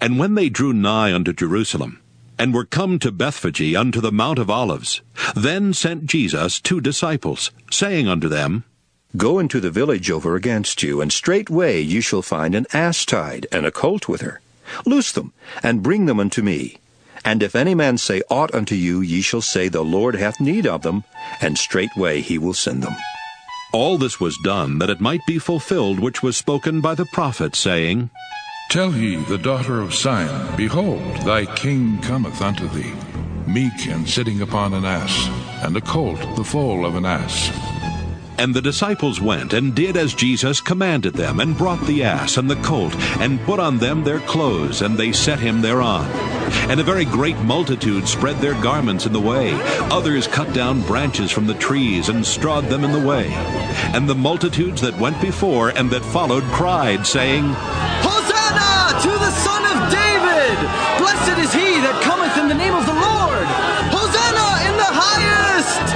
And when they drew nigh unto Jerusalem, and were come to Bethphage unto the Mount of Olives, then sent Jesus 2 disciples, saying unto them, Go into the village over against you, and straightway ye shall find an ass tied, and a colt with her. Loose them, and bring them unto me. And if any man say aught unto you, ye shall say, The Lord hath need of them, and straightway he will send them. All this was done, that it might be fulfilled which was spoken by the prophet, saying, Tell ye the daughter of Sion, Behold, thy king cometh unto thee, meek and sitting upon an ass, and a colt the foal of an ass. And the disciples went, and did as Jesus commanded them, and brought the ass and the colt, and put on them their clothes, and they set him thereon. And a very great multitude spread their garments in the way. Others cut down branches from the trees, and strawed them in the way. And the multitudes that went before and that followed cried, saying, Hosanna to the Son of David! Blessed is he that cometh in the name of the Lord! Hosanna in the highest!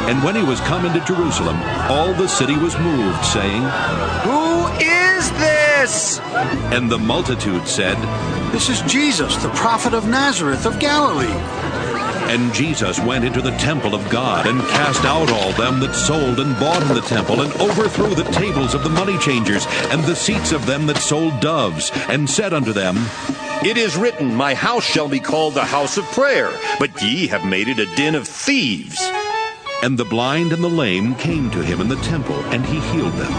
And when he was come into Jerusalem, all the city was moved, saying, Who is this? And the multitude said, This is Jesus, the prophet of Nazareth of Galilee. And Jesus went into the temple of God, and cast out all them that sold and bought in the temple, and overthrew the tables of the money changers, and the seats of them that sold doves, and said unto them, It is written, My house shall be called the house of prayer, but ye have made it a den of thieves. And the blind and the lame came to him in the temple, and he healed them.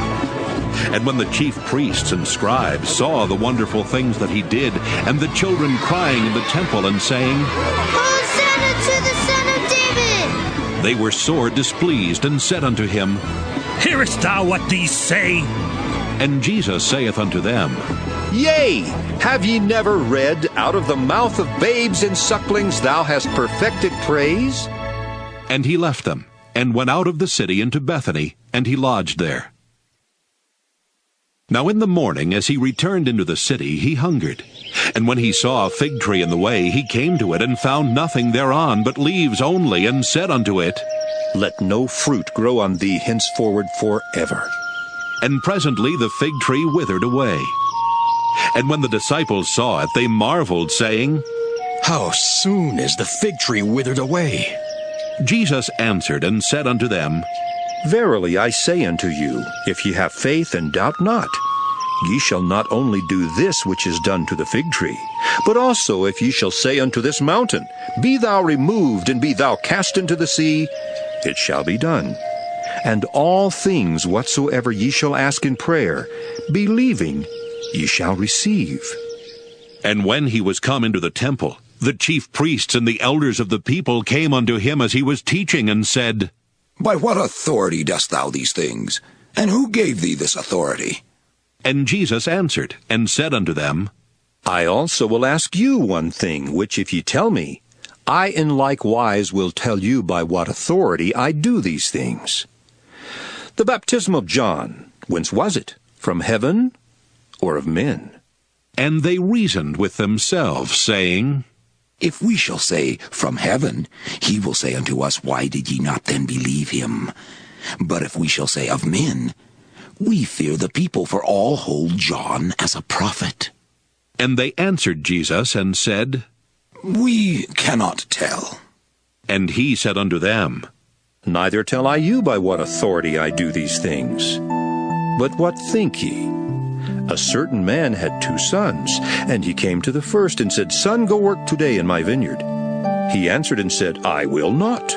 And when the chief priests and scribes saw the wonderful things that he did, and the children crying in the temple and saying, Hosanna to the Son of David! They were sore displeased, and said unto him, Hearest thou what these say? And Jesus saith unto them, Yea, have ye never read, Out of the mouth of babes and sucklings thou hast perfected praise? And he left them, and went out of the city into Bethany, and he lodged there. Now in the morning, as he returned into the city, he hungered. And when he saw a fig tree in the way, he came to it, and found nothing thereon but leaves only, and said unto it, Let no fruit grow on thee henceforward forever. And presently the fig tree withered away. And when the disciples saw it, they marveled, saying, How soon is the fig tree withered away? Jesus answered and said unto them, Verily I say unto you, if ye have faith and doubt not, ye shall not only do this which is done to the fig tree, but also if ye shall say unto this mountain, Be thou removed, and be thou cast into the sea, it shall be done. And all things whatsoever ye shall ask in prayer, believing, ye shall receive. And when he was come into the temple, the chief priests and the elders of the people came unto him as he was teaching, and said, By what authority dost thou these things? And who gave thee this authority? And Jesus answered and said unto them, I also will ask you one thing, which if ye tell me, I in like wise will tell you by what authority I do these things. The baptism of John, whence was it? From heaven or of men? And they reasoned with themselves, saying, If we shall say, From heaven, he will say unto us, Why did ye not then believe him? But if we shall say, Of men, we fear the people, for all hold John as a prophet. And they answered Jesus, and said, We cannot tell. And he said unto them, Neither tell I you by what authority I do these things. But what think ye? A certain man had 2 sons, and he came to the first and said, Son, go work today in my vineyard. He answered and said, I will not.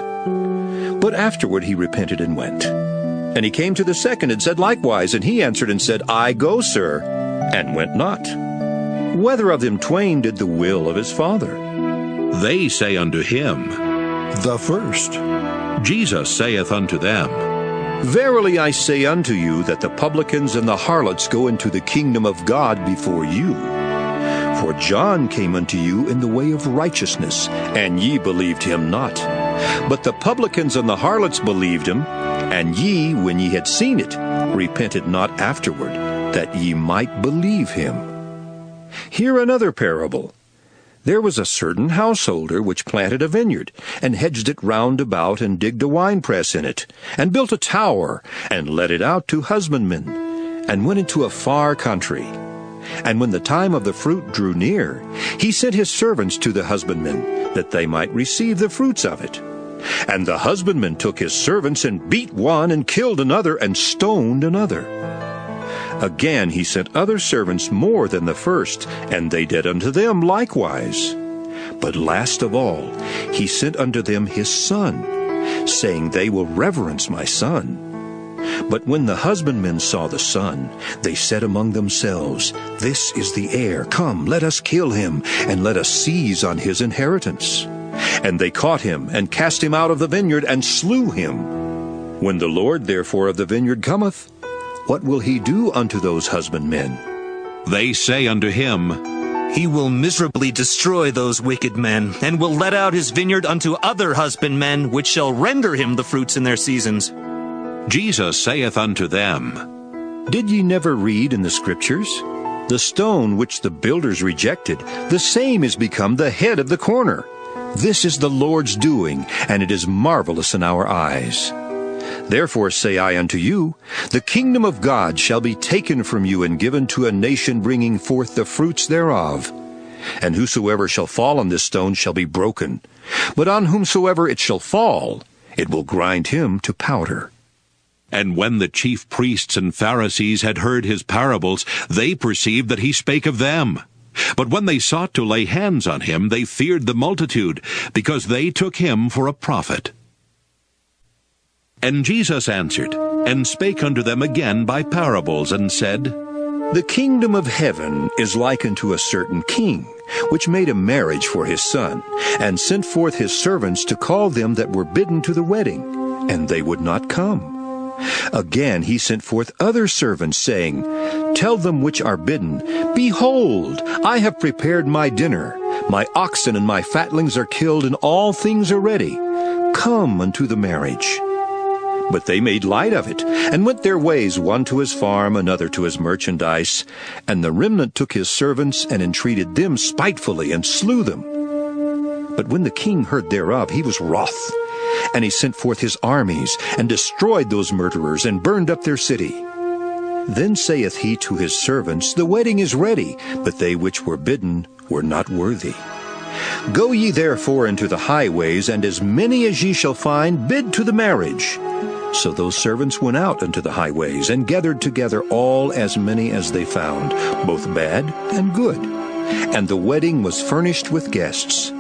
But afterward he repented and went. And he came to the second and said likewise, and he answered and said, I go, sir, and went not. Whether of them twain did the will of his father? They say unto him, The first. Jesus saith unto them, Verily I say unto you, that the publicans and the harlots go into the kingdom of God before you. For John came unto you in the way of righteousness, and ye believed him not. But the publicans and the harlots believed him, and ye, when ye had seen it, repented not afterward, that ye might believe him. Hear another parable. There was a certain householder which planted a vineyard, and hedged it round about, and digged a winepress in it, and built a tower, and let it out to husbandmen, and went into a far country. And when the time of the fruit drew near, he sent his servants to the husbandmen, that they might receive the fruits of it. And the husbandman took his servants and beat one and killed another and stoned another. Again he sent other servants more than the first, and they did unto them likewise. But last of all he sent unto them his son, saying, They will reverence my son. But when the husbandmen saw the son, they said among themselves, This is the heir. Come, let us kill him, and let us seize on his inheritance. And they caught him, and cast him out of the vineyard, and slew him. When the Lord therefore of the vineyard cometh, what will he do unto those husbandmen? They say unto him, He will miserably destroy those wicked men, and will let out his vineyard unto other husbandmen, which shall render him the fruits in their seasons. Jesus saith unto them, Did ye never read in the Scriptures? The stone which the builders rejected, the same is become the head of the corner. This is the Lord's doing, and it is marvelous in our eyes. Therefore say I unto you, the kingdom of God shall be taken from you and given to a nation bringing forth the fruits thereof. And whosoever shall fall on this stone shall be broken, but on whomsoever it shall fall, it will grind him to powder. And when the chief priests and Pharisees had heard his parables, they perceived that he spake of them. But when they sought to lay hands on him, they feared the multitude, because they took him for a prophet. And Jesus answered, and spake unto them again by parables, and said, The kingdom of heaven is like unto a certain king, which made a marriage for his son, and sent forth his servants to call them that were bidden to the wedding, and they would not come. Again he sent forth other servants, saying, Tell them which are bidden, Behold, I have prepared my dinner. My oxen and my fatlings are killed, and all things are ready. Come unto the marriage. But they made light of it, and went their ways, one to his farm, another to his merchandise. And the remnant took his servants, and entreated them spitefully, and slew them. But when the king heard thereof, he was wroth. And he sent forth his armies, and destroyed those murderers, and burned up their city. Then saith he to his servants, The wedding is ready, but they which were bidden were not worthy. Go ye therefore into the highways, and as many as ye shall find, bid to the marriage. So those servants went out unto the highways, and gathered together all as many as they found, both bad and good. And the wedding was furnished with guests.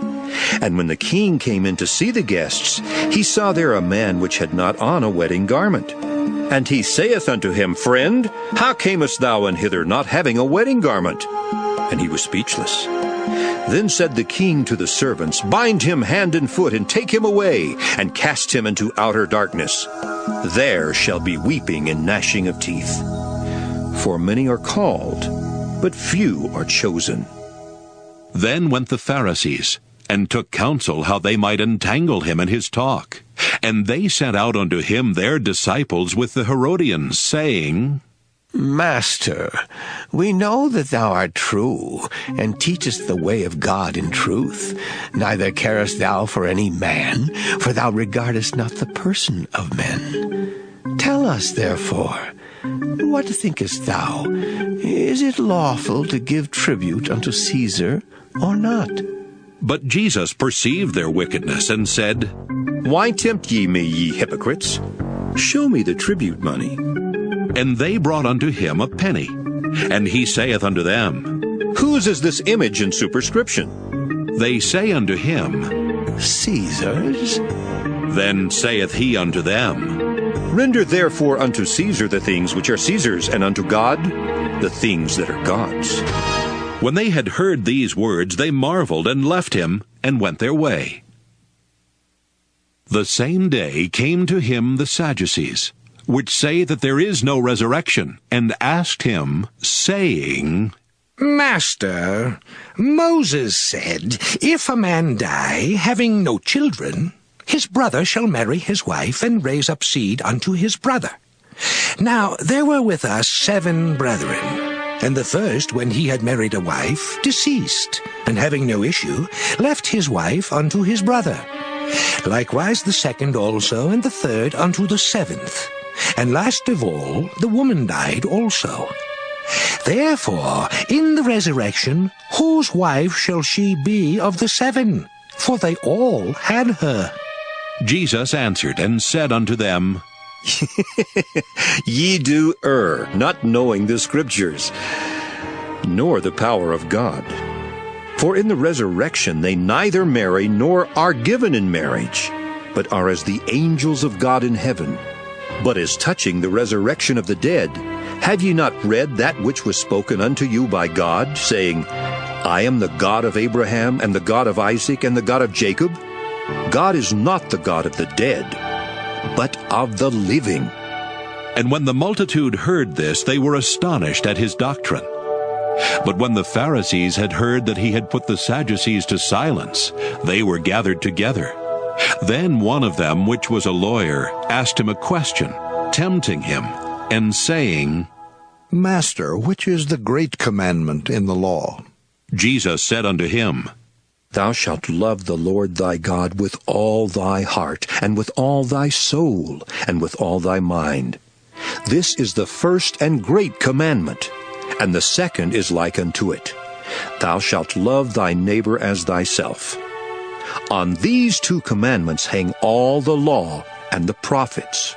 And when the king came in to see the guests, he saw there a man which had not on a wedding garment. And he saith unto him, Friend, how camest thou in hither, not having a wedding garment? And he was speechless. Then said the king to the servants, Bind him hand and foot, and take him away, and cast him into outer darkness. There shall be weeping and gnashing of teeth. For many are called, but few are chosen. Then went the Pharisees, and took counsel how they might entangle him in his talk. And they sent out unto him their disciples with the Herodians, saying, Master, we know that thou art true, and teachest the way of God in truth. Neither carest thou for any man, for thou regardest not the person of men. Tell us, therefore, what thinkest thou? Is it lawful to give tribute unto Caesar, or not? But Jesus perceived their wickedness, and said, Why tempt ye me, ye hypocrites? Show me the tribute money. And they brought unto him a penny. And he saith unto them, Whose is this image and superscription? They say unto him, Caesar's. Then saith he unto them, Render therefore unto Caesar the things which are Caesar's, and unto God the things that are God's. When they had heard these words, they marveled, and left him, and went their way. The same day came to him the Sadducees, which say that there is no resurrection, and asked him, saying, Master, Moses said, If a man die, having no children, his brother shall marry his wife, and raise up seed unto his brother. Now there were with us 7 brethren, and the first, when he had married a wife, deceased, and having no issue, left his wife unto his brother. Likewise the second also, and the third unto the 7th. And last of all, the woman died also. Therefore, in the resurrection, whose wife shall she be of the 7? For they all had her. Jesus answered and said unto them, Ye do err, not knowing the Scriptures, nor the power of God. For in the resurrection they neither marry nor are given in marriage, but are as the angels of God in heaven. But as touching the resurrection of the dead, have ye not read that which was spoken unto you by God, saying, I am the God of Abraham, and the God of Isaac, and the God of Jacob? God is not the God of the dead, but of the living. And when the multitude heard this, they were astonished at his doctrine. But when the Pharisees had heard that he had put the Sadducees to silence, they were gathered together. Then one of them, which was a lawyer, asked him a question, tempting him, and saying, Master, which is the great commandment in the law? Jesus said unto him, Thou shalt love the Lord thy God with all thy heart, and with all thy soul, and with all thy mind. This is the first and great commandment, and the second is like unto it. Thou shalt love thy neighbor as thyself. On these 2 commandments hang all the law and the prophets.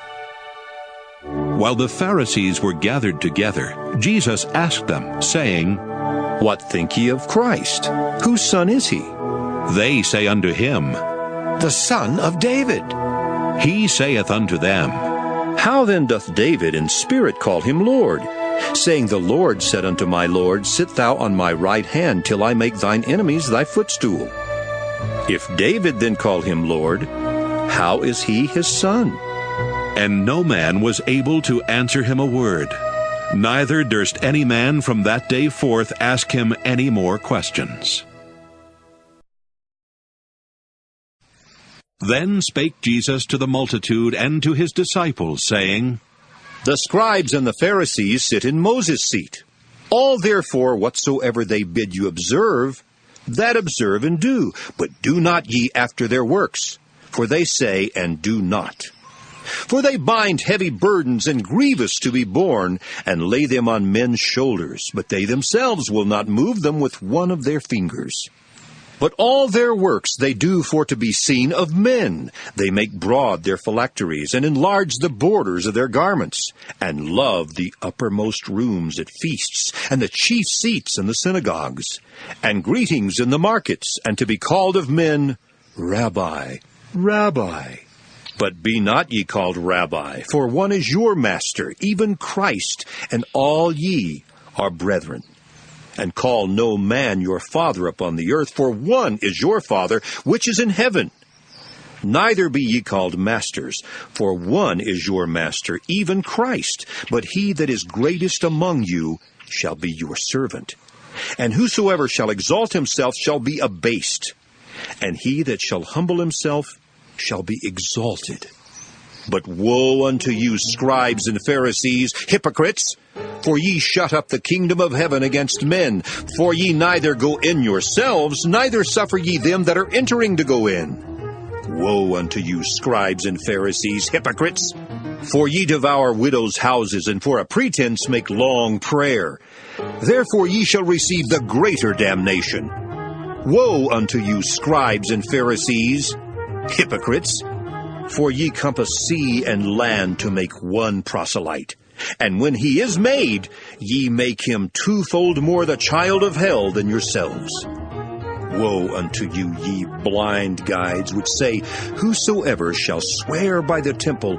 While the Pharisees were gathered together, Jesus asked them, saying, What think ye of Christ? Whose son is he? They say unto him, The son of David. He saith unto them, How then doth David in spirit call him Lord? Saying, The Lord said unto my Lord, Sit thou on my right hand, till I make thine enemies thy footstool. If David then call him Lord, how is he his son? And no man was able to answer him a word. Neither durst any man from that day forth ask him any more questions. Then spake Jesus to the multitude and to his disciples, saying, The scribes and the Pharisees sit in Moses' seat. All therefore whatsoever they bid you observe, that observe and do, but do not ye after their works, for they say and do not. For they bind heavy burdens and grievous to be borne, and lay them on men's shoulders, but they themselves will not move them with one of their fingers. But all their works they do for to be seen of men. They make broad their phylacteries, and enlarge the borders of their garments, and love the uppermost rooms at feasts, and the chief seats in the synagogues, and greetings in the markets, and to be called of men, Rabbi, Rabbi. But be not ye called Rabbi, for one is your master, even Christ, and all ye are brethren. And call no man your father upon the earth, for one is your Father, which is in heaven. Neither be ye called masters, for one is your master, even Christ. But he that is greatest among you shall be your servant. And whosoever shall exalt himself shall be abased, and he that shall humble himself shall be exalted. But woe unto you, scribes and Pharisees, hypocrites! For ye shut up the kingdom of heaven against men. For ye neither go in yourselves, neither suffer ye them that are entering to go in. Woe unto you, scribes and Pharisees, hypocrites! For ye devour widows' houses, and for a pretense make long prayer. Therefore ye shall receive the greater damnation. Woe unto you, scribes and Pharisees, hypocrites! For ye compass sea and land to make one proselyte. And when he is made, ye make him twofold more the child of hell than yourselves. Woe unto you, ye blind guides, which say, Whosoever shall swear by the temple,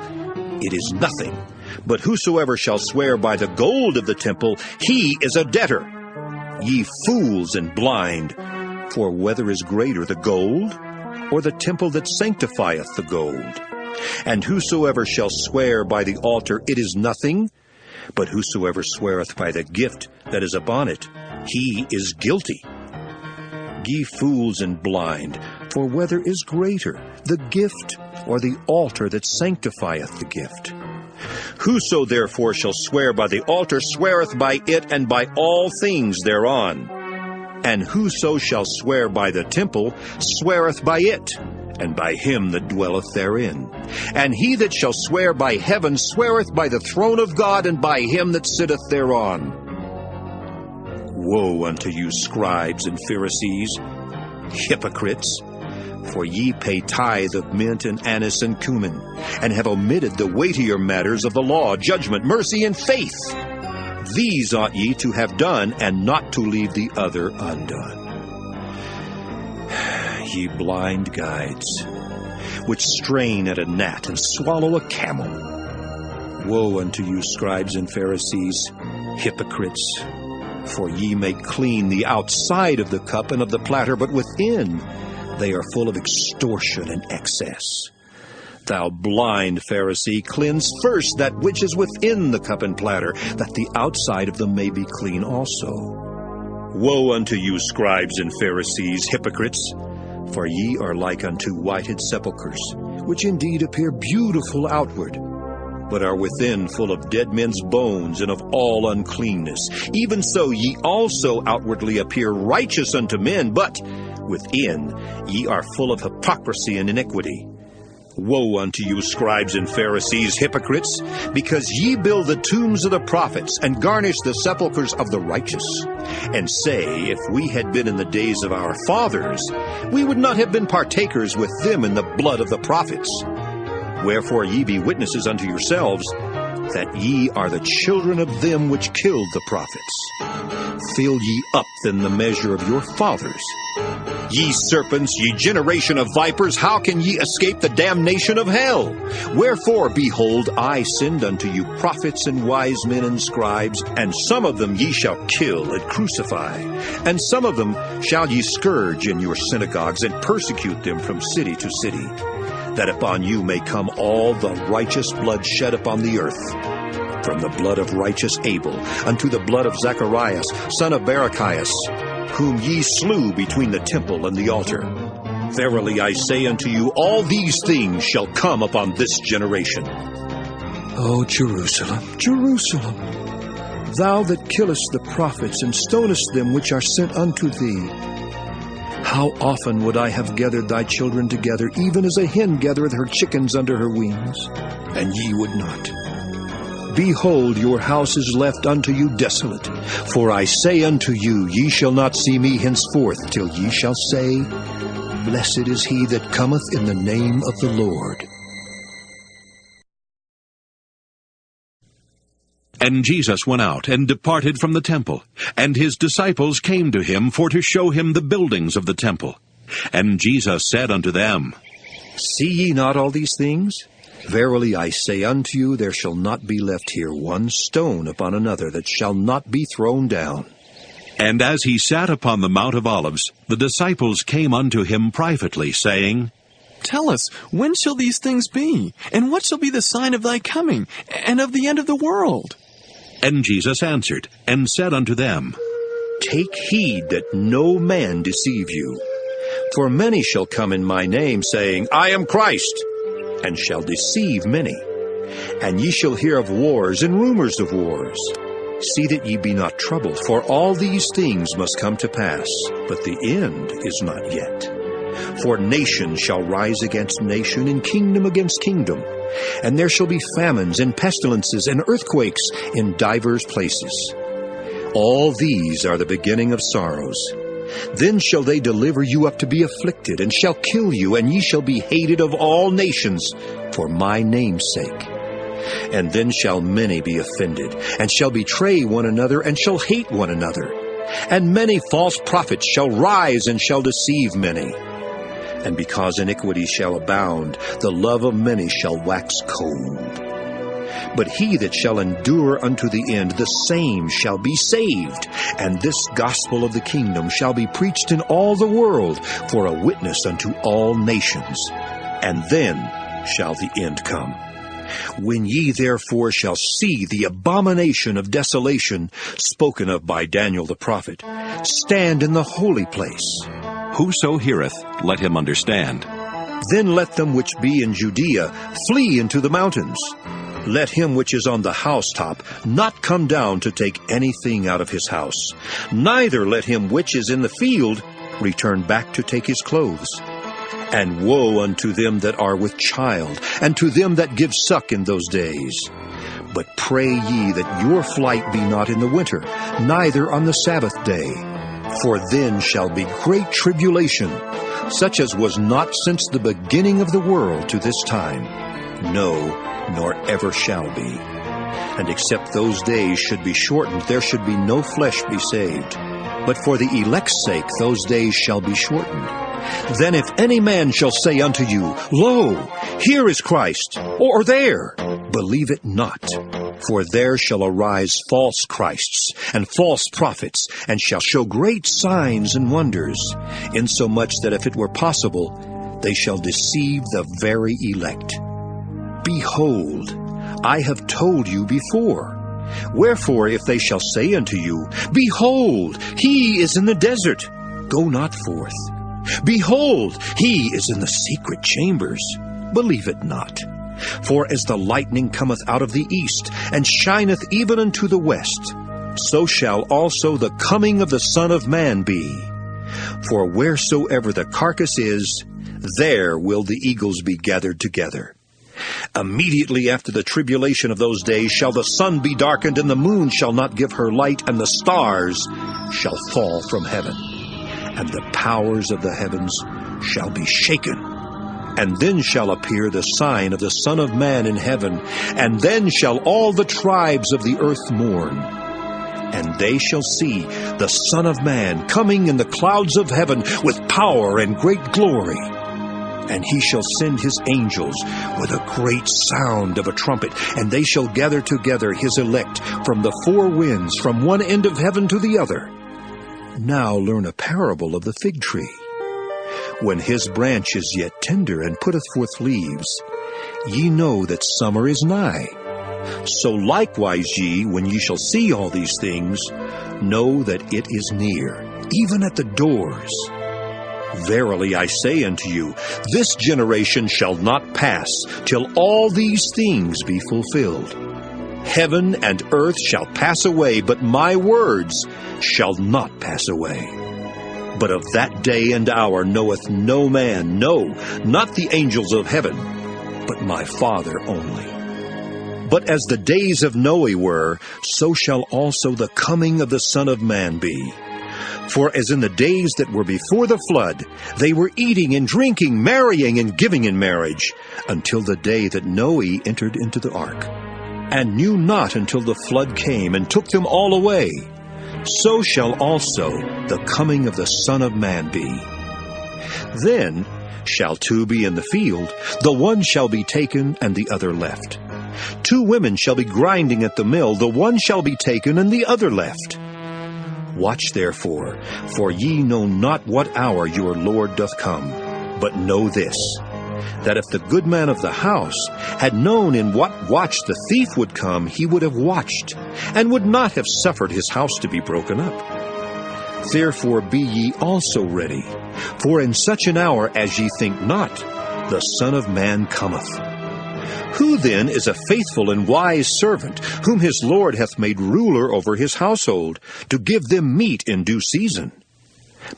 it is nothing. But whosoever shall swear by the gold of the temple, he is a debtor. Ye fools and blind, for whether is greater, the gold, or the temple that sanctifieth the gold? And whosoever shall swear by the altar, it is nothing. But whosoever sweareth by the gift that is upon it, he is guilty. Ye fools and blind, for whether is greater, the gift or the altar that sanctifieth the gift? Whoso therefore shall swear by the altar sweareth by it and by all things thereon. And whoso shall swear by the temple sweareth by it, and by him that dwelleth therein. And he that shall swear by heaven sweareth by the throne of God, and by him that sitteth thereon. Woe unto you, scribes and Pharisees, hypocrites! For ye pay tithe of mint and anise and cumin, and have omitted the weightier matters of the law, judgment, mercy, and faith. These ought ye to have done, and not to leave the other undone. Ye blind guides, which strain at a gnat and swallow a camel. Woe unto you, scribes and Pharisees, hypocrites! For ye make clean the outside of the cup and of the platter, but within they are full of extortion and excess. Thou blind Pharisee, cleanse first that which is within the cup and platter, that the outside of them may be clean also. Woe unto you, scribes and Pharisees, hypocrites! For ye are like unto whited sepulchres, which indeed appear beautiful outward, but are within full of dead men's bones and of all uncleanness. Even so ye also outwardly appear righteous unto men, but within ye are full of hypocrisy and iniquity. Woe unto you, scribes and Pharisees, hypocrites! Because ye build the tombs of the prophets, and garnish the sepulchres of the righteous, and say, If we had been in the days of our fathers, we would not have been partakers with them in the blood of the prophets. Wherefore ye be witnesses unto yourselves, that ye are the children of them which killed the prophets. Fill ye up then the measure of your fathers. Ye serpents, ye generation of vipers, how can ye escape the damnation of hell? Wherefore, behold, I send unto you prophets and wise men and scribes, and some of them ye shall kill and crucify, and some of them shall ye scourge in your synagogues, and persecute them from city to city, that upon you may come all the righteous blood shed upon the earth, from the blood of righteous Abel unto the blood of Zacharias, son of Barachias, whom ye slew between the temple and the altar. Verily I say unto you, all these things shall come upon this generation. O Jerusalem, Jerusalem, thou that killest the prophets, and stonest them which are sent unto thee, how often would I have gathered thy children together, even as a hen gathereth her chickens under her wings, and ye would not. Behold, your house is left unto you desolate. For I say unto you, ye shall not see me henceforth, till ye shall say, Blessed is he that cometh in the name of the Lord. And Jesus went out and departed from the temple, and his disciples came to him for to show him the buildings of the temple. And Jesus said unto them, See ye not all these things? Verily I say unto you, there shall not be left here one stone upon another that shall not be thrown down. And as he sat upon the Mount of Olives, the disciples came unto him privately, saying, Tell us, when shall these things be? And what shall be the sign of thy coming, and of the end of the world? And Jesus answered, and said unto them, Take heed that no man deceive you. For many shall come in my name, saying, I am Christ, and shall deceive many. And ye shall hear of wars and rumors of wars. See that ye be not troubled, for all these things must come to pass, but the end is not yet. For nation shall rise against nation, and kingdom against kingdom. And there shall be famines and pestilences and earthquakes in divers places. All these are the beginning of sorrows. Then shall they deliver you up to be afflicted, and shall kill you, and ye shall be hated of all nations for my name's sake. And then shall many be offended, and shall betray one another, and shall hate one another. And many false prophets shall rise, and shall deceive many. And because iniquity shall abound, the love of many shall wax cold. But he that shall endure unto the end, the same shall be saved. And this gospel of the kingdom shall be preached in all the world for a witness unto all nations. And then shall the end come. When ye therefore shall see the abomination of desolation spoken of by Daniel the prophet, stand in the holy place. Whoso heareth, let him understand. Then let them which be in Judea flee into the mountains. Let him which is on the housetop not come down to take anything out of his house. Neither let him which is in the field return back to take his clothes. And woe unto them that are with child, and to them that give suck in those days. But pray ye that your flight be not in the winter, neither on the Sabbath day. For then shall be great tribulation, such as was not since the beginning of the world to this time, no, nor ever shall be. And except those days should be shortened, there should be no flesh be saved. But for the elect's sake those days shall be shortened. Then if any man shall say unto you, Lo, here is Christ, or there, believe it not. For there shall arise false Christs and false prophets, and shall show great signs and wonders, insomuch that if it were possible, they shall deceive the very elect. Behold, I have told you before. Wherefore, if they shall say unto you, Behold, he is in the desert, go not forth. Behold, he is in the secret chambers, believe it not. For as the lightning cometh out of the east, and shineth even unto the west, so shall also the coming of the Son of Man be. For wheresoever the carcass is, there will the eagles be gathered together. Immediately after the tribulation of those days shall the sun be darkened, and the moon shall not give her light, and the stars shall fall from heaven, and the powers of the heavens shall be shaken. And then shall appear the sign of the Son of Man in heaven, and then shall all the tribes of the earth mourn. And they shall see the Son of Man coming in the clouds of heaven with power and great glory. And he shall send his angels with a great sound of a trumpet, and they shall gather together his elect from the four winds, from one end of heaven to the other. Now learn a parable of the fig tree. When his branch is yet tender, and putteth forth leaves, ye know that summer is nigh. So likewise ye, when ye shall see all these things, know that it is near, even at the doors. Verily I say unto you, this generation shall not pass till all these things be fulfilled. Heaven and earth shall pass away, but my words shall not pass away. But of that day and hour knoweth no man, no, not the angels of heaven, but my Father only. But as the days of Noe were, so shall also the coming of the Son of Man be. For as in the days that were before the flood, they were eating and drinking, marrying and giving in marriage, until the day that Noe entered into the ark, and knew not until the flood came and took them all away. So shall also the coming of the Son of Man be. Then shall two be in the field, the one shall be taken and the other left. Two women shall be grinding at the mill, the one shall be taken and the other left. Watch therefore, for ye know not what hour your Lord doth come. But know this, that if the good man of the house had known in what watch the thief would come, he would have watched, and would not have suffered his house to be broken up. Therefore be ye also ready, for in such an hour as ye think not, the Son of Man cometh. Who then is a faithful and wise servant, whom his Lord hath made ruler over his household, to give them meat in due season?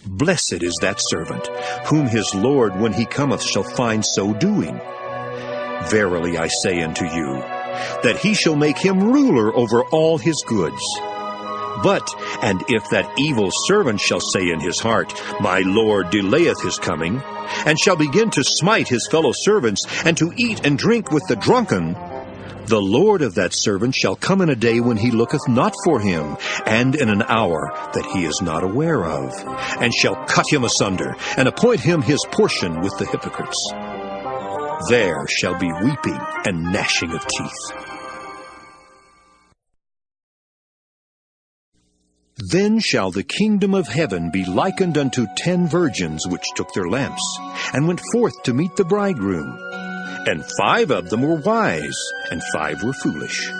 Blessed is that servant, whom his Lord when he cometh shall find so doing. Verily I say unto you, that he shall make him ruler over all his goods. But, and if that evil servant shall say in his heart, My Lord delayeth his coming, and shall begin to smite his fellow servants, and to eat and drink with the drunken, the Lord of that servant shall come in a day when he looketh not for him, and in an hour that he is not aware of, and shall cut him asunder, and appoint him his portion with the hypocrites. There shall be weeping and gnashing of teeth. Then shall the kingdom of heaven be likened unto 10 virgins which took their lamps, and went forth to meet the bridegroom. And 5 of them were wise, and 5 were foolish.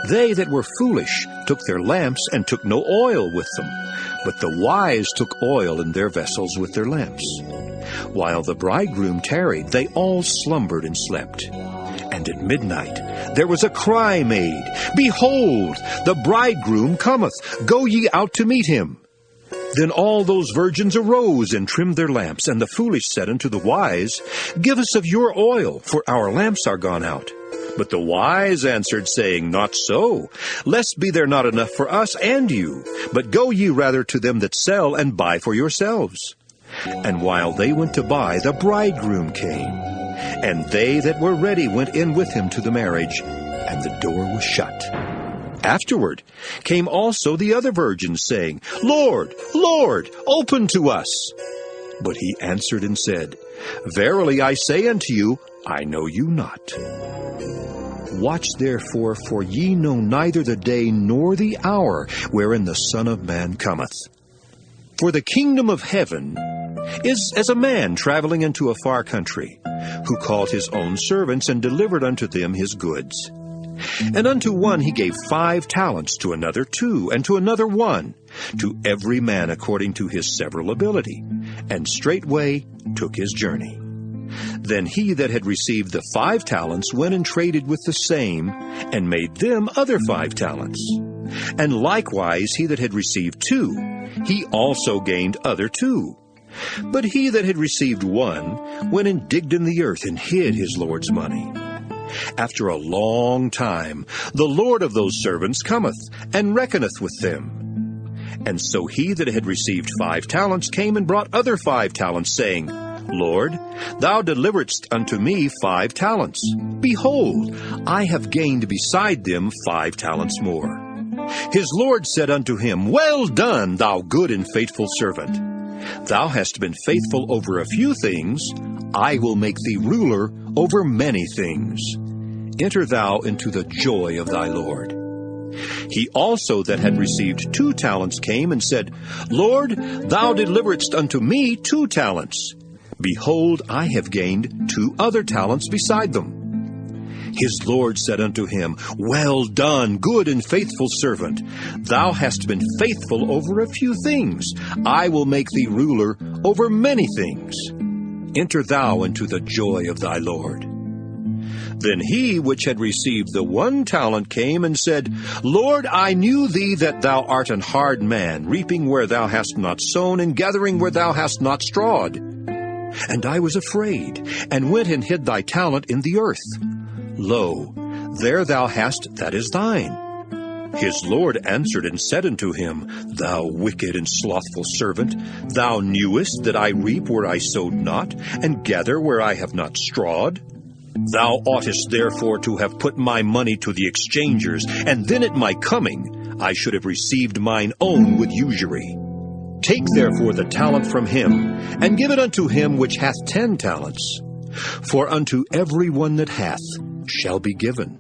They that were foolish took their lamps, and took no oil with them, but the wise took oil in their vessels with their lamps. While the bridegroom tarried, they all slumbered and slept. And at midnight there was a cry made, Behold, the bridegroom cometh, go ye out to meet him. Then all those virgins arose and trimmed their lamps. And the foolish said unto the wise, Give us of your oil, for our lamps are gone out. But the wise answered, saying, Not so, lest be there not enough for us and you, but go ye rather to them that sell, and buy for yourselves. And while they went to buy, the bridegroom came. And they that were ready went in with him to the marriage, and the door was shut. Afterward came also the other virgins, saying, Lord, Lord, open to us. But he answered and said, Verily I say unto you, I know you not. Watch therefore, for ye know neither the day nor the hour wherein the Son of Man cometh. For the kingdom of heaven is as a man traveling into a far country, who called his own servants, and delivered unto them his goods. And unto one he gave 5 talents, to another 2, and to another 1, to every man according to his several ability, and straightway took his journey. Then he that had received the 5 talents went and traded with the same, and made them other 5 talents. And likewise he that had received 2, he also gained other 2. But he that had received 1 went and digged in the earth, and hid his Lord's money. After a long time, the Lord of those servants cometh, and reckoneth with them. And so he that had received 5 talents came and brought other 5 talents, saying, Lord, thou deliveredst unto me 5 talents. Behold, I have gained beside them 5 talents more. His Lord said unto him, Well done, thou good and faithful servant. Thou hast been faithful over a few things, I will make thee ruler over many things. Enter thou into the joy of thy Lord. He also that had received 2 talents came and said, Lord, thou deliveredst unto me 2 talents. Behold, I have gained 2 other talents beside them. His Lord said unto him, Well done, good and faithful servant. Thou hast been faithful over a few things. I will make thee ruler over many things. Enter thou into the joy of thy Lord. Then he which had received the 1 talent came and said, Lord, I knew thee that thou art an hard man, reaping where thou hast not sown, and gathering where thou hast not strawed. And I was afraid, and went and hid thy talent in the earth. Lo, there thou hast that is thine. His Lord answered and said unto him, Thou wicked and slothful servant, thou knewest that I reap where I sowed not, and gather where I have not strawed? Thou oughtest therefore to have put my money to the exchangers, and then at my coming I should have received mine own with usury. Take therefore the talent from him, and give it unto him which hath 10 talents. For unto every one that hath shall be given,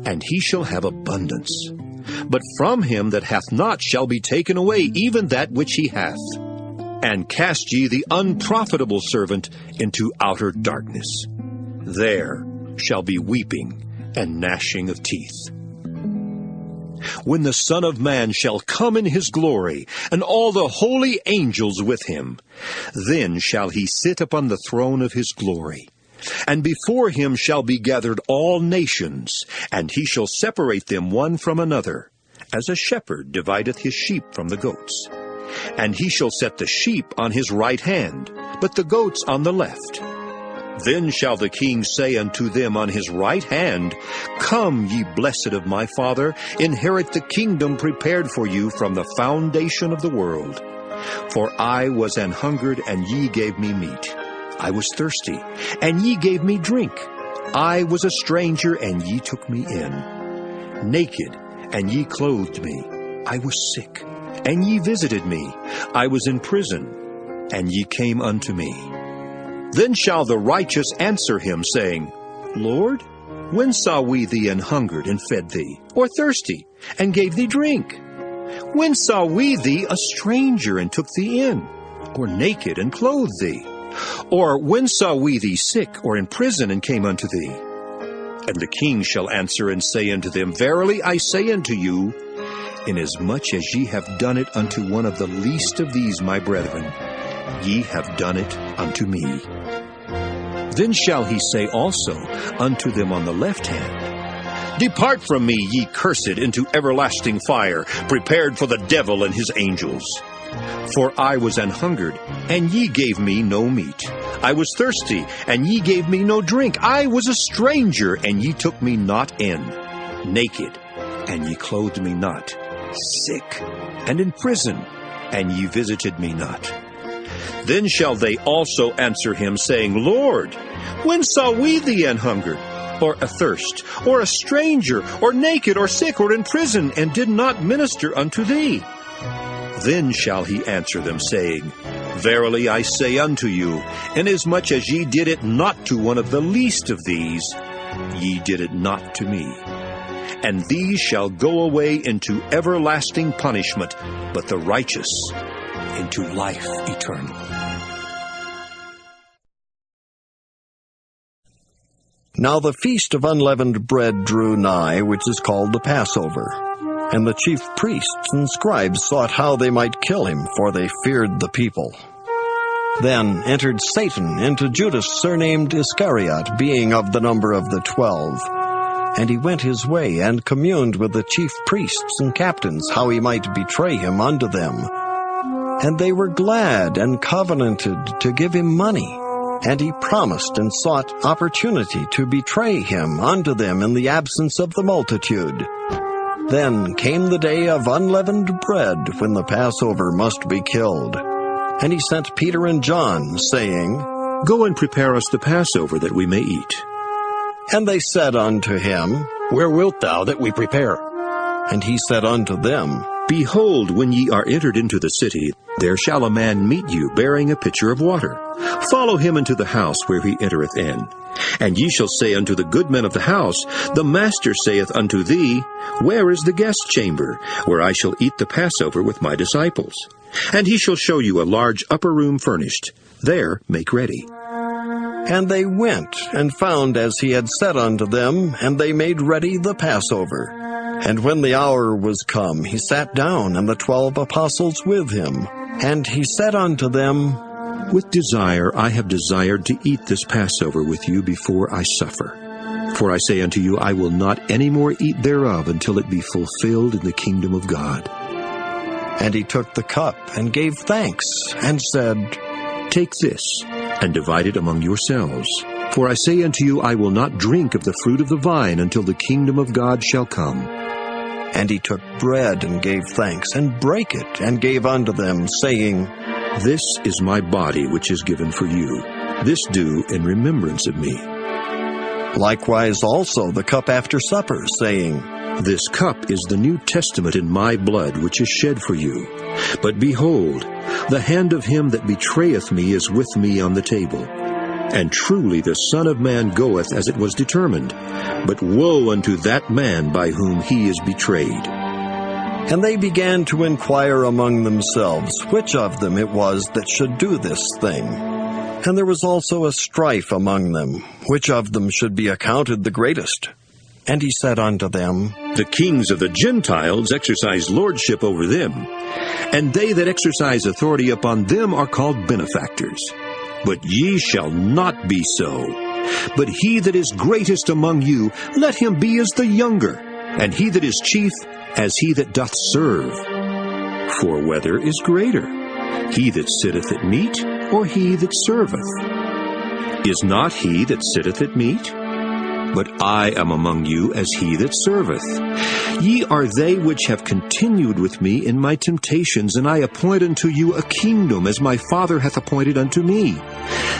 and he shall have abundance. But from him that hath not shall be taken away even that which he hath. And cast ye the unprofitable servant into outer darkness. There shall be weeping and gnashing of teeth. When the Son of Man shall come in his glory, and all the holy angels with him, then shall he sit upon the throne of his glory. And before him shall be gathered all nations, and he shall separate them one from another, as a shepherd divideth his sheep from the goats. And he shall set the sheep on his right hand, but the goats on the left. Then shall the King say unto them on his right hand, Come, ye blessed of my Father, inherit the kingdom prepared for you from the foundation of the world. For I was an hungered, and ye gave me meat. I was thirsty, and ye gave me drink. I was a stranger, and ye took me in. Naked, and ye clothed me. I was sick, and ye visited me. I was in prison, and ye came unto me. Then shall the righteous answer him, saying, Lord, when saw we thee an hungered, and fed thee, or thirsty, and gave thee drink? When saw we thee a stranger, and took thee in, or naked, and clothed thee? Or when saw we thee sick, or in prison, and came unto thee? And the King shall answer and say unto them, Verily I say unto you, inasmuch as ye have done it unto one of the least of these my brethren, ye have done it unto me. Then shall he say also unto them on the left hand, Depart from me, ye cursed, into everlasting fire, prepared for the devil and his angels. For I was an hungered, and ye gave me no meat. I was thirsty, and ye gave me no drink. I was a stranger, and ye took me not in. Naked, and ye clothed me not. Sick, and in prison, and ye visited me not. Then shall they also answer him, saying, Lord, when saw we thee an hungered, or athirst, or a stranger, or naked, or sick, or in prison, and did not minister unto thee? Then shall he answer them, saying, Verily I say unto you, inasmuch as ye did it not to one of the least of these, ye did it not to me. And these shall go away into everlasting punishment, but the righteous into life eternal. Now the feast of unleavened bread drew nigh, which is called the Passover. And the chief priests and scribes sought how they might kill him, for they feared the people. Then entered Satan into Judas, surnamed Iscariot, being of the number of the 12. And he went his way, and communed with the chief priests and captains, how he might betray him unto them. And they were glad, and covenanted to give him money. And he promised and sought opportunity to betray him unto them in the absence of the multitude. Then came the day of unleavened bread, when the Passover must be killed. And he sent Peter and John, saying, Go and prepare us the Passover, that we may eat. And they said unto him, Where wilt thou that we prepare? And he said unto them, Behold, when ye are entered into the city, there shall a man meet you, bearing a pitcher of water. Follow him into the house where he entereth in. And ye shall say unto the good men of the house, The master saith unto thee, Where is the guest chamber, where I shall eat the Passover with my disciples? And he shall show you a large upper room furnished. There make ready. And they went, and found as he had said unto them, and they made ready the Passover. And when the hour was come, he sat down, and the 12 apostles with him. And he said unto them, With desire I have desired to eat this Passover with you before I suffer. For I say unto you, I will not any more eat thereof until it be fulfilled in the kingdom of God. And he took the cup, and gave thanks, and said, Take this, and divide it among yourselves. For I say unto you, I will not drink of the fruit of the vine until the kingdom of God shall come. And he took bread, and gave thanks, and brake it, and gave unto them, saying, This is my body which is given for you. This do in remembrance of me. Likewise also the cup after supper, saying, This cup is the New Testament in my blood, which is shed for you. But behold, the hand of him that betrayeth me is with me on the table. And truly the Son of Man goeth as it was determined. But woe unto that man by whom he is betrayed. And they began to inquire among themselves which of them it was that should do this thing. And there was also a strife among them, which of them should be accounted the greatest. And he said unto them, The kings of the Gentiles exercise lordship over them, and they that exercise authority upon them are called benefactors. But ye shall not be so. But he that is greatest among you, let him be as the younger, and he that is chief, as he that doth serve. For whether is greater, he that sitteth at meat, or he that serveth? Is not he that sitteth at meat? But I am among you as he that serveth. Ye are they which have continued with me in my temptations, and I appoint unto you a kingdom, as my Father hath appointed unto me,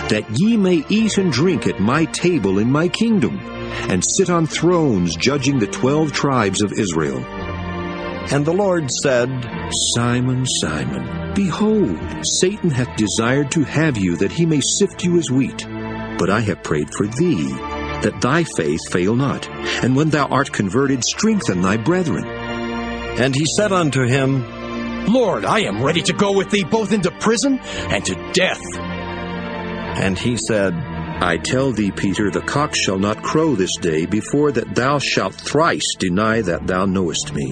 that ye may eat and drink at my table in my kingdom, and sit on thrones judging the 12 tribes of Israel. And the Lord said, Simon, Simon, behold, Satan hath desired to have you, that he may sift you as wheat. But I have prayed for thee, that thy faith fail not. And when thou art converted, strengthen thy brethren. And he said unto him, Lord, I am ready to go with thee both into prison and to death. And he said, I tell thee, Peter, the cock shall not crow this day before that thou shalt thrice deny that thou knowest me.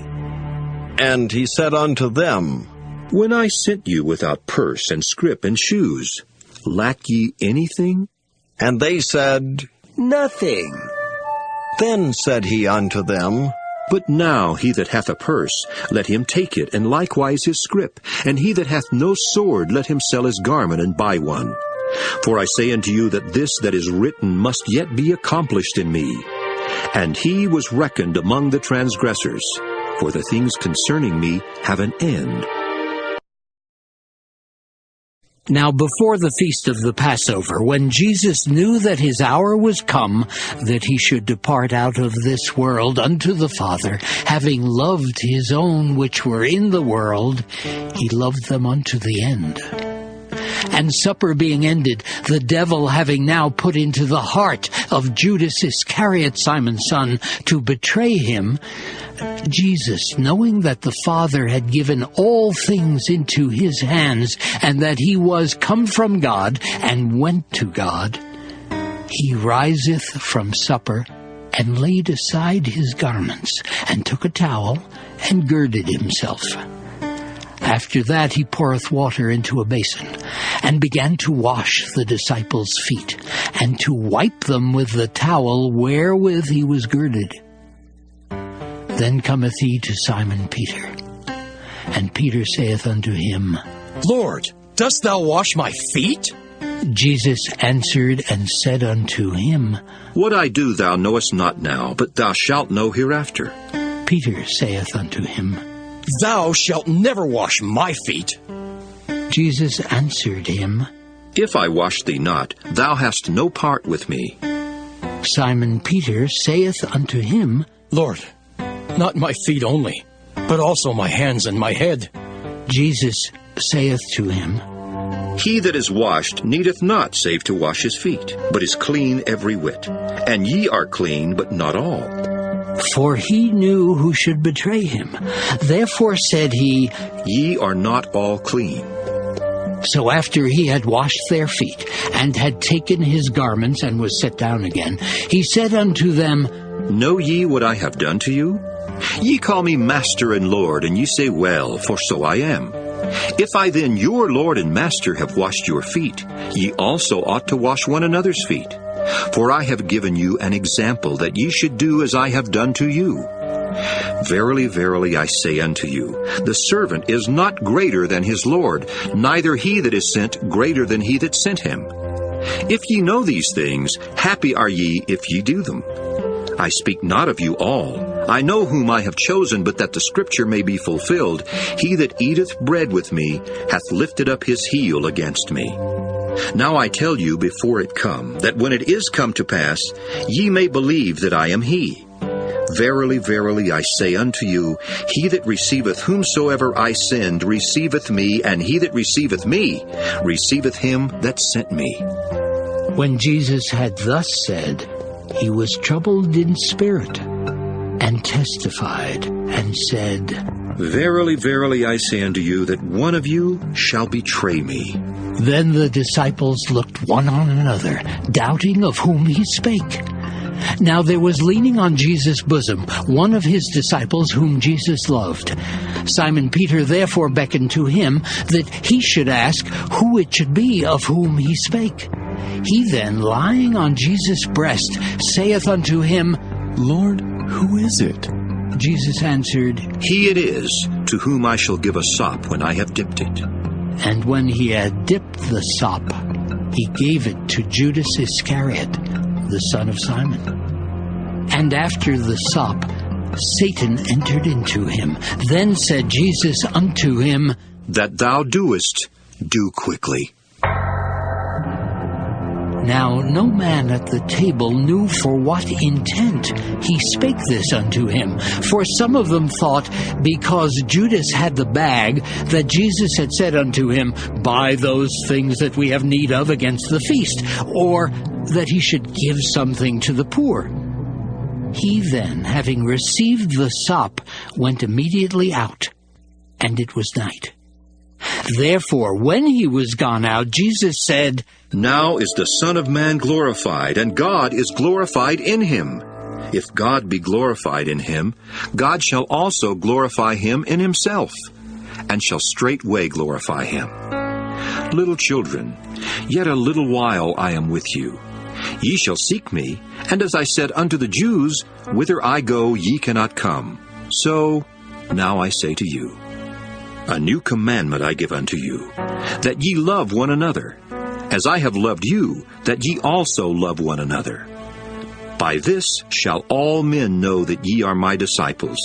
And he said unto them, When I sent you without purse and scrip and shoes, lack ye anything? And they said, Nothing. Then said he unto them, But now he that hath a purse, let him take it, and likewise his scrip. And he that hath no sword, let him sell his garment and buy one. For I say unto you that this that is written must yet be accomplished in me. And he was reckoned among the transgressors, for the things concerning me have an end. Now before the feast of the Passover, when Jesus knew that his hour was come, that he should depart out of this world unto the Father, having loved his own which were in the world, he loved them unto the end. And supper being ended, the devil having now put into the heart of Judas Iscariot, Simon's son, to betray him, Jesus, knowing that the Father had given all things into his hands, and that he was come from God, and went to God, he riseth from supper, and laid aside his garments, and took a towel, and girded himself. After that he poureth water into a basin, and began to wash the disciples' feet, and to wipe them with the towel wherewith he was girded. Then cometh he to Simon Peter. And Peter saith unto him, Lord, dost thou wash my feet? Jesus answered and said unto him, What I do thou knowest not now, but thou shalt know hereafter. Peter saith unto him, Thou shalt never wash my feet. Jesus answered him, If I wash thee not, thou hast no part with me. Simon Peter saith unto him, Lord, not my feet only, but also my hands and my head. Jesus saith to him, He that is washed needeth not save to wash his feet, but is clean every whit. And ye are clean, but not all. For he knew who should betray him. Therefore said he, Ye are not all clean. So after he had washed their feet, and had taken his garments, and was set down again, he said unto them, Know ye what I have done to you? Ye call me Master and Lord, and ye say, Well, for so I am. If I then, your Lord and Master, have washed your feet, ye also ought to wash one another's feet. For I have given you an example, that ye should do as I have done to you. Verily, verily, I say unto you, the servant is not greater than his Lord, neither he that is sent greater than he that sent him. If ye know these things, happy are ye if ye do them. I speak not of you all. I know whom I have chosen, but that the scripture may be fulfilled, He that eateth bread with me hath lifted up his heel against me. Now I tell you before it come, that when it is come to pass, ye may believe that I am he. Verily, verily, I say unto you, he that receiveth whomsoever I send receiveth me, and he that receiveth me receiveth him that sent me. When Jesus had thus said, he was troubled in spirit, and testified, and said, Verily, verily, I say unto you, that one of you shall betray me. Then the disciples looked one on another, doubting of whom he spake. Now there was leaning on Jesus' bosom one of his disciples whom Jesus loved. Simon Peter therefore beckoned to him that he should ask who it should be of whom he spake. He then, lying on Jesus' breast, saith unto him, Lord, who is it? Jesus answered, He it is, to whom I shall give a sop when I have dipped it. And when he had dipped the sop, he gave it to Judas Iscariot, the son of Simon. And after the sop, Satan entered into him. Then said Jesus unto him, That thou doest, do quickly. Now no man at the table knew for what intent he spake this unto him. For some of them thought, because Judas had the bag, that Jesus had said unto him, Buy those things that we have need of against the feast, or that he should give something to the poor. He then, having received the sop, went immediately out, and it was night. Therefore, when he was gone out, Jesus said, Now is the Son of Man glorified, and God is glorified in him. If God be glorified in him, God shall also glorify him in himself, and shall straightway glorify him. Little children, yet a little while I am with you. Ye shall seek me, and as I said unto the Jews, Whither I go ye cannot come. So now I say to you, A new commandment I give unto you, that ye love one another. as I have loved you, that ye also love one another. By this shall all men know that ye are my disciples,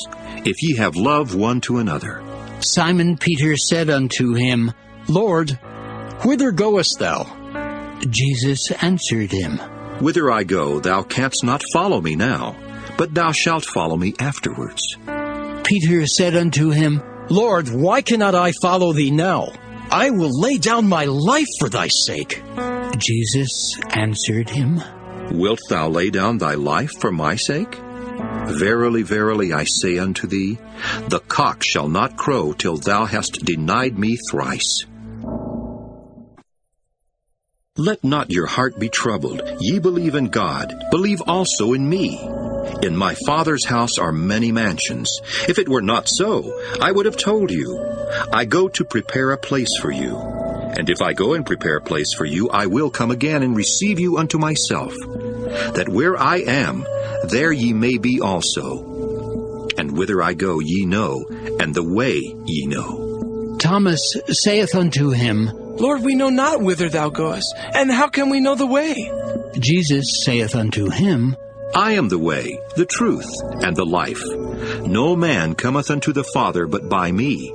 if ye have love one to another. Simon Peter said unto him, Lord, whither goest thou? Jesus answered him, Whither I go, thou canst not follow me now, but thou shalt follow me afterwards. Peter said unto him, Lord, why cannot I follow thee now? I will lay down my life for thy sake. Jesus answered him, Wilt thou lay down thy life for my sake? Verily, verily, I say unto thee, the cock shall not crow till thou hast denied me thrice. Let not your heart be troubled. Ye believe in God, believe also in me. In my Father's house are many mansions. If it were not so, I would have told you. I go to prepare a place for you. And if I go and prepare a place for you, I will come again and receive you unto myself, that where I am, there ye may be also. And whither I go ye know, and the way ye know. Thomas saith unto him, Lord, we know not whither thou goest, and how can we know the way? Jesus saith unto him, I am the way, the truth, and the life. No man cometh unto the Father but by me.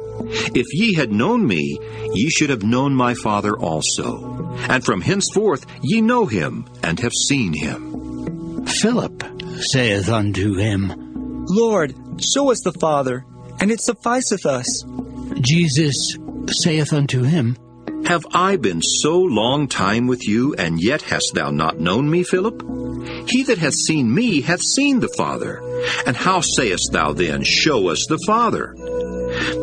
If ye had known me, ye should have known my Father also. And from henceforth ye know him, and have seen him. Philip saith unto him, Lord, show us the Father, and it sufficeth us. Jesus saith unto him, Have I been so long time with you, and yet hast thou not known me, Philip? He that hath seen me hath seen the Father. And how sayest thou then, Show us the Father?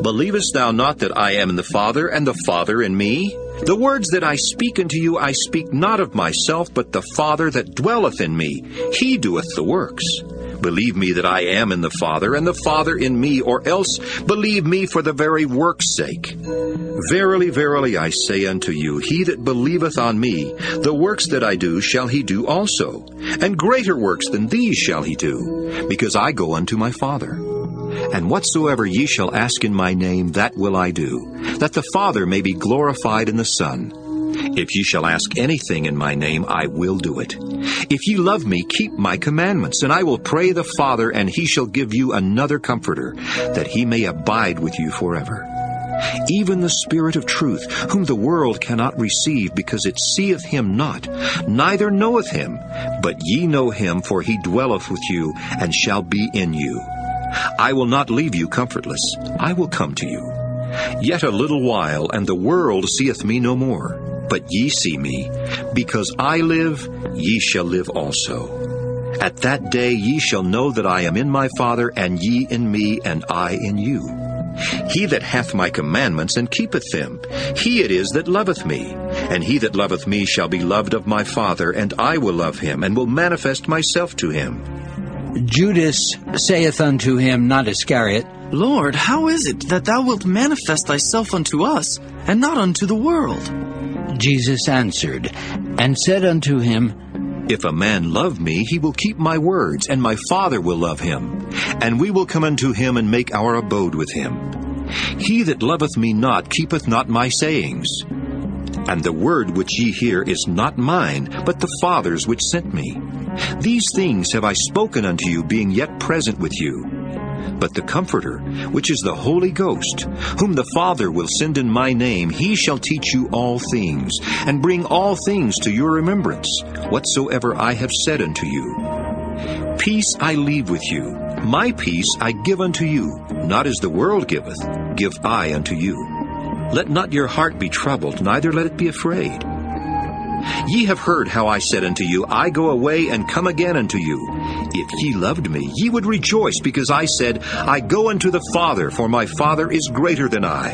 Believest thou not that I am in the Father, and the Father in me? The words that I speak unto you, I speak not of myself, but the Father that dwelleth in me, he doeth the works. Believe me that I am in the Father, and the Father in me, or else believe me for the very work's sake. Verily, verily, I say unto you, he that believeth on me, the works that I do shall he do also, and greater works than these shall he do, because I go unto my Father. And whatsoever ye shall ask in my name, that will I do, that the Father may be glorified in the Son. If ye shall ask anything in my name, I will do it. If ye love me, keep my commandments, and I will pray the Father, and he shall give you another Comforter, that he may abide with you forever. Even the Spirit of truth, whom the world cannot receive, because it seeth him not, neither knoweth him. But ye know him, for he dwelleth with you, and shall be in you. I will not leave you comfortless. I will come to you. Yet a little while, and the world seeth me no more. But ye see me. Because I live, ye shall live also. At that day ye shall know that I am in my Father, and ye in me, and I in you. He that hath my commandments and keepeth them, he it is that loveth me. And he that loveth me shall be loved of my Father, and I will love him, and will manifest myself to him. Judas saith unto him, not Iscariot, Lord, how is it that thou wilt manifest thyself unto us, and not unto the world? Jesus answered, and said unto him, If a man love me, he will keep my words, and my Father will love him. And we will come unto him, and make our abode with him. He that loveth me not keepeth not my sayings. And the word which ye hear is not mine, but the Father's which sent me. These things have I spoken unto you, being yet present with you. But the Comforter, which is the Holy Ghost, whom the Father will send in my name, he shall teach you all things, and bring all things to your remembrance, whatsoever I have said unto you. Peace I leave with you, my peace I give unto you, not as the world giveth, give I unto you. Let not your heart be troubled, neither let it be afraid. Ye have heard how I said unto you, I go away and come again unto you. If ye loved me, ye would rejoice, because I said, I go unto the Father, for my Father is greater than I.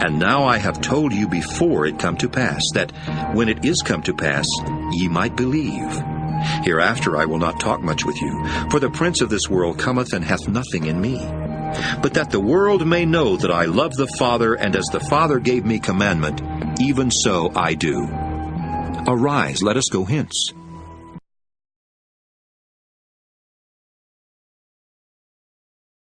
And now I have told you before it come to pass, that when it is come to pass, ye might believe. Hereafter I will not talk much with you, for the prince of this world cometh and hath nothing in me. But that the world may know that I love the Father, and as the Father gave me commandment, even so I do. Arise, let us go hence.